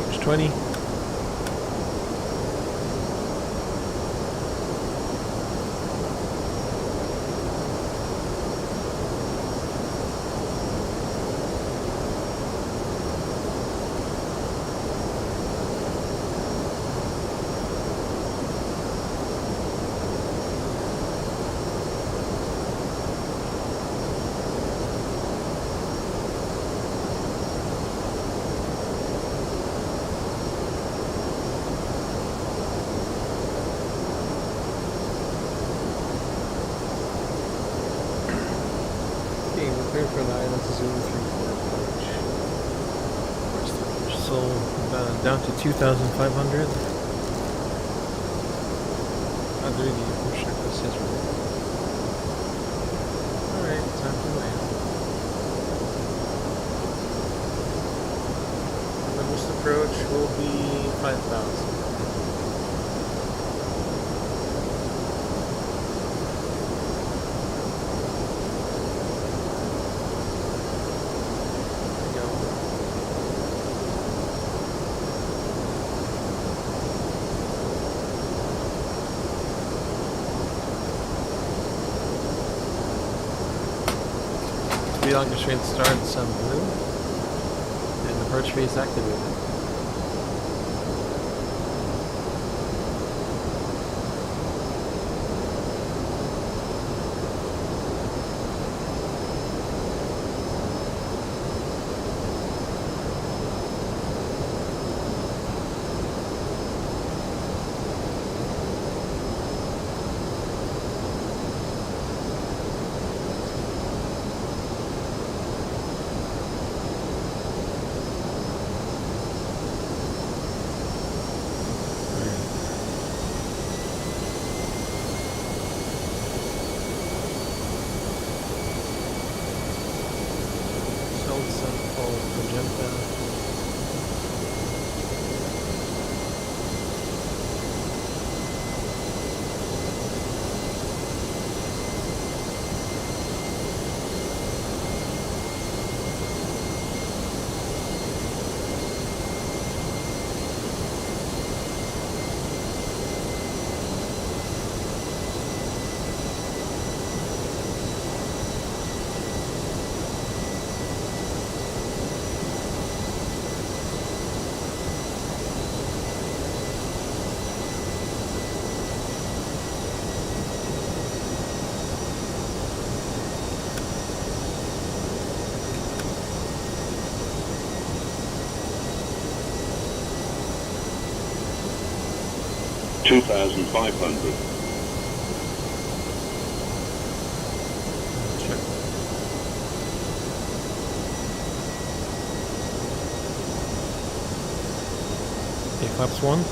Range 20. Prepare for the ILS 034 approach. So down to 2,500. I'll do the approach checklist as well. Alright, time to land. The most approach will be 5,000. Speed on constraint starts on blue, and approach phase activated. $2,500. Check. Okay, flaps 1.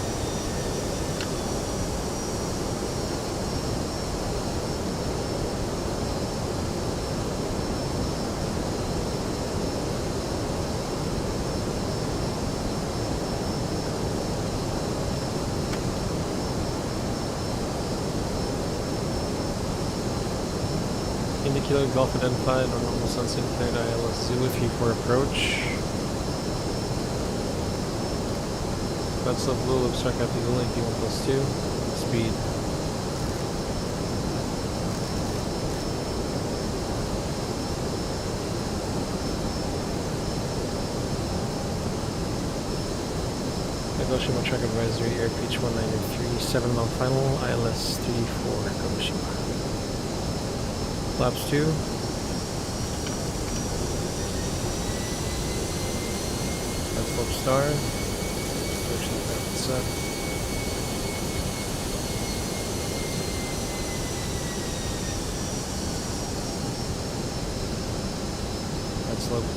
Indy Kilo Golf identified on normal sunset cleared ILS Zulu 34 approach. That's the blue loop start Captain Zulu 1+2. Speed. Kagoshima track advisory airpitch 193, 7 mile final, ILS 34 Kagoshima. Flaps 2. That's slope star. Actually, that's up. That's slope.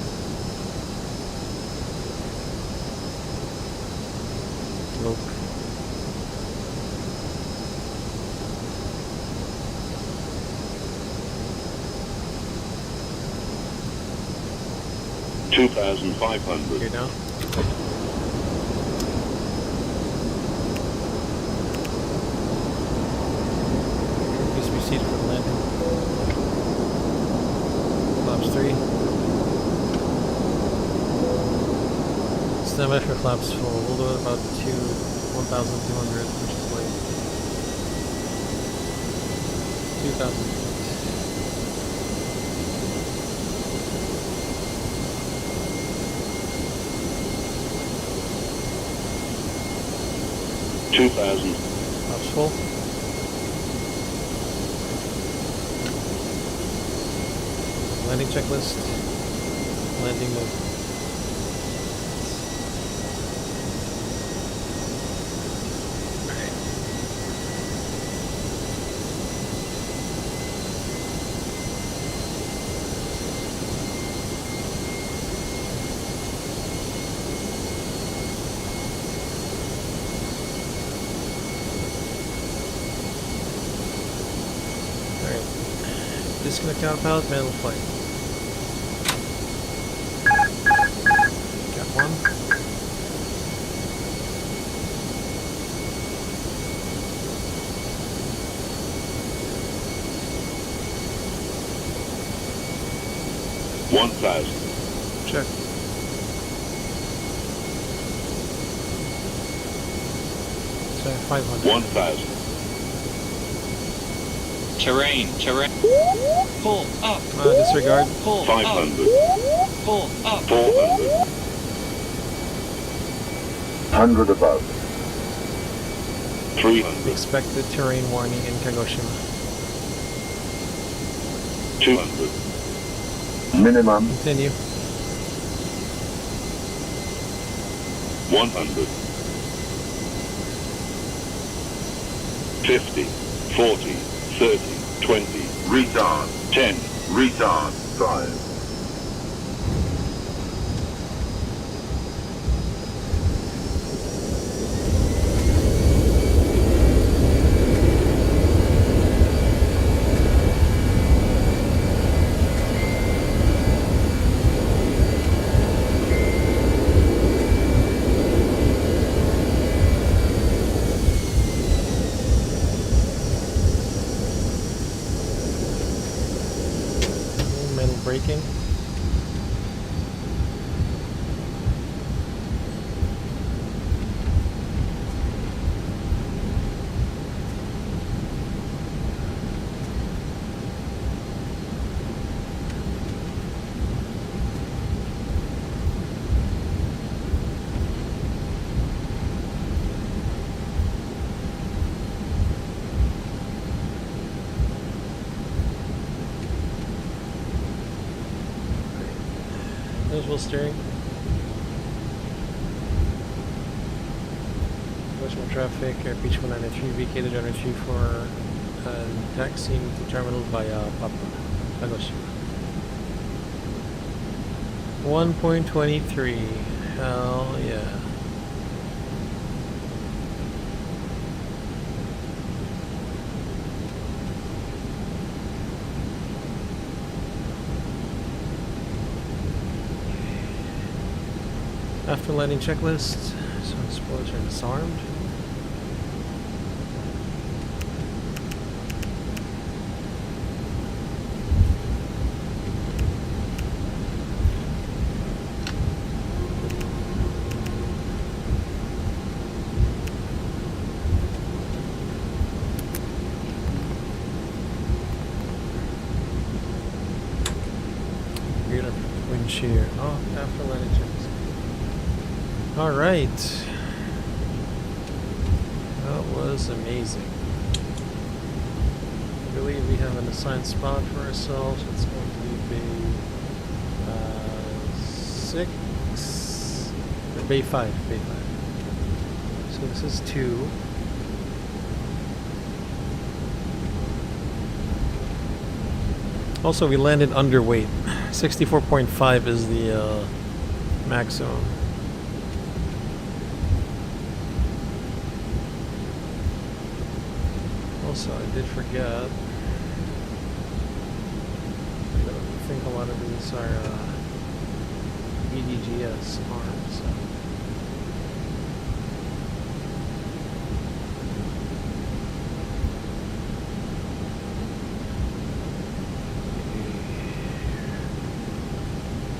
Slope. $2,500. Here now. Please be seated for the landing. Flaps 3. Stand by for flaps full. We'll do it about 1,200, which is like 2,000 feet. Flaps full. Landing checklist. Landing mode. Disconnect autopilot, manual flight. Cap 1. $1,000. Check. Sorry, 500. 1,000. Terrain. Pull up. Disregard. Pull 500. up. Pull up. 400. 100 above. 300. Expected terrain warning in Kagoshima. 200. Minimum. Continue. 100. 50. 40. 30. 20. Retard. 10. Retard. 5. Braking. Visual steering. Kagoshima traffic, airpitch 193, VK to John 34, taxiing to terminal via Papa, Kagoshima. 1.23. Hell yeah. After landing checklist, so spoilers are disarmed. wind shear. Oh, after landing checks. Alright. That was amazing. I believe we have an assigned spot for ourselves. It's going to be Bay 6 or Bay 5. Bay 5. So this is 2. Also, we landed underweight. 64.5 is the maximum. Also, I did forget. I think a lot of these are EDGS arms. So.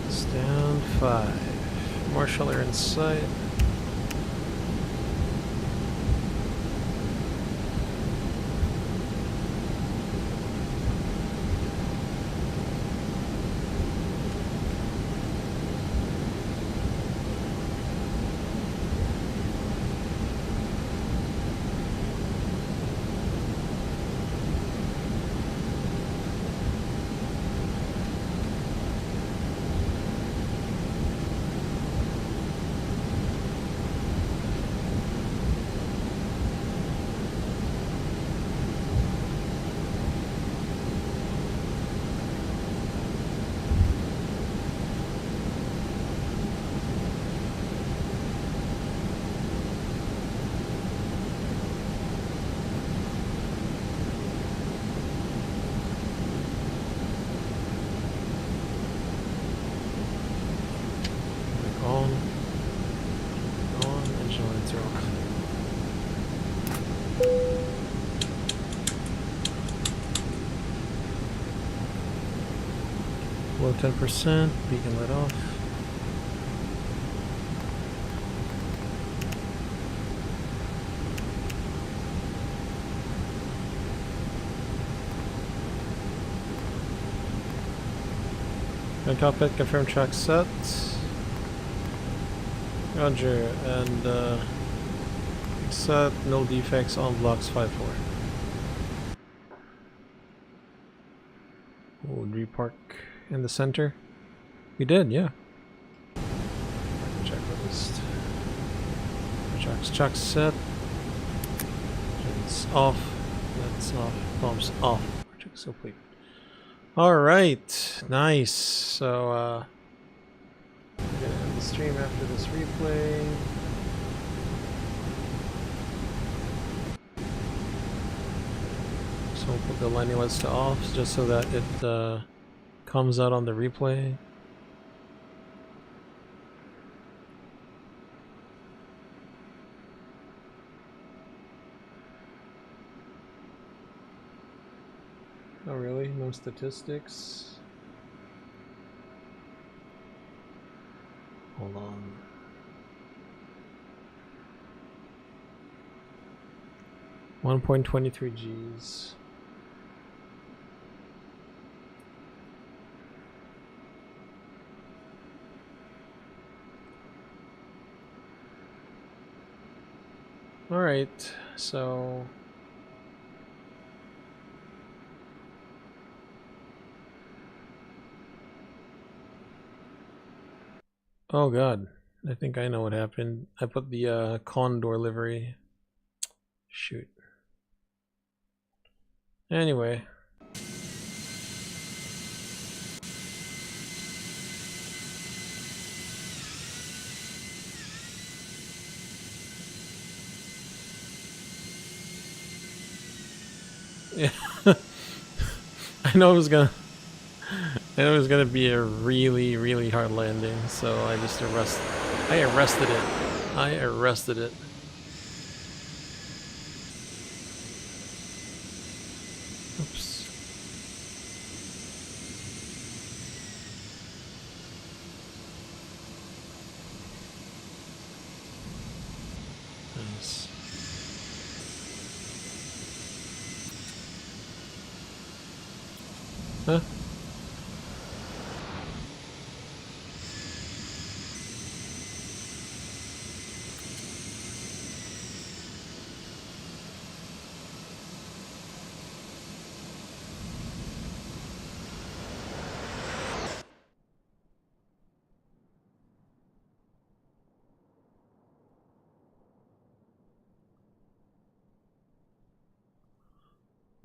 Stand 5. Marshal are in sight. Below 10%, beacon lit off. Gun cockpit, confirm track set. Roger, and set, no defects on blocks 5-4. We'll repark in the center. We did, yeah. Check the list. Track set. It's off. That's off. Bombs off. Check so complete. Alright, nice. So, we're gonna end the stream after this replay. So we'll put the landing lights to off just so that it comes out on the replay. Oh really? No statistics? Hold on. .23 Gs. All right, so oh god, I think I know what happened. I put the Condor livery. Shoot. Anyway. Yeah. I know it was gonna be a really hard landing, so I just arrested it. Oops. Nice. Huh?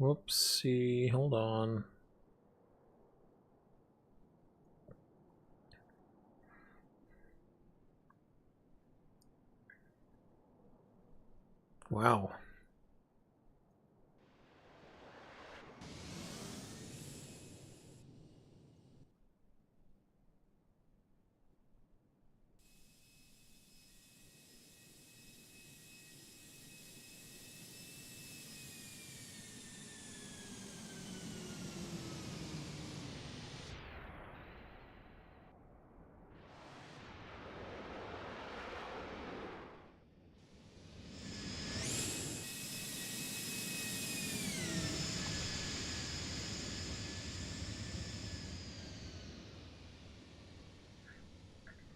Whoopsie, hold on. Wow.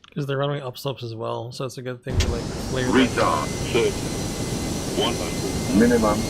Because they're running upslopes as well, so it's a good thing to like clear them. Retard 30. 100. Minimum.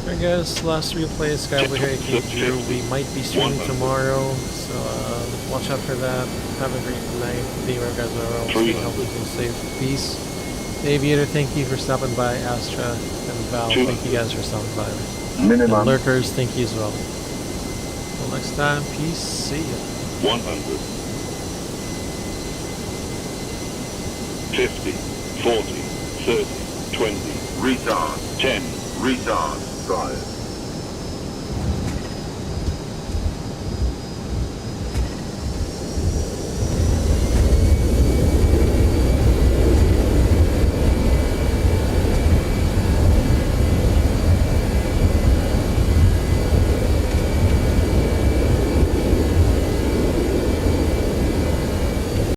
I guess last replay Skyway Hurricane Drew. We might be streaming tomorrow, so watch out for that. Have a great night. Be where you guys are all. Stay healthy and safe. Peace. Aviator, thank you for stopping by. Astra and Val, thank you guys for stopping by. Minimum. And Lurkers, thank you as well. Until next time, peace. See ya. 100. 50. 40. 30. 20. Retard 10. Retard 5.